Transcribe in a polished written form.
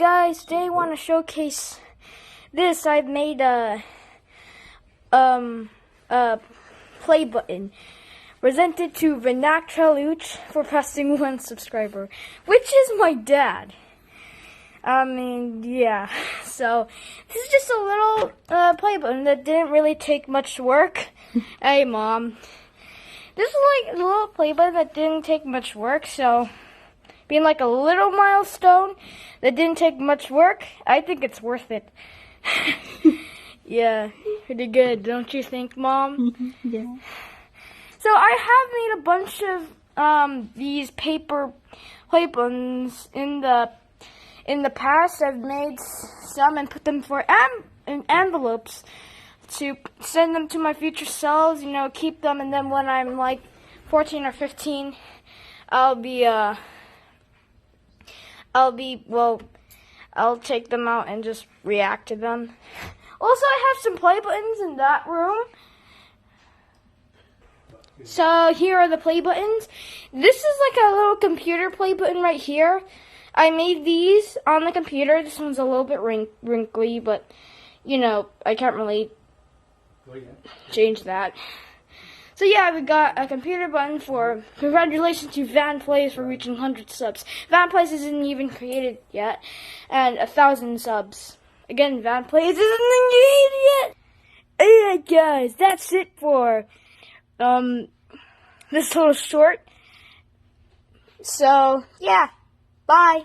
guys, today I want to showcase this. I've made a play button presented to Vinak Chaluch for pressing 1 subscriber, which is my dad. Yeah. So this is just a little play button that didn't really take much work. Hey, Mom. This is like a little play button that didn't take much work, so being like a little milestone that didn't take much work, I think it's worth it. Yeah, pretty good, don't you think, Mom? Yeah. So I have made a bunch of these paper play buttons in the past. I've made some and put them in envelopes to send them to my future selves, keep them, and then when I'm like 14 or 15, I'll take them out and just react to them. Also, I have some play buttons in that room. So here are the play buttons. This is like a little computer play button right here. I made these on the computer. This one's a little bit wrinkly, but I can't really change that. So yeah, we got a computer button for congratulations to Van Plays for reaching 100 subs. Van Plays isn't even created yet, and 1,000 subs. Again, Van Plays isn't created yet. Alright guys, that's it for this little short. So yeah, bye.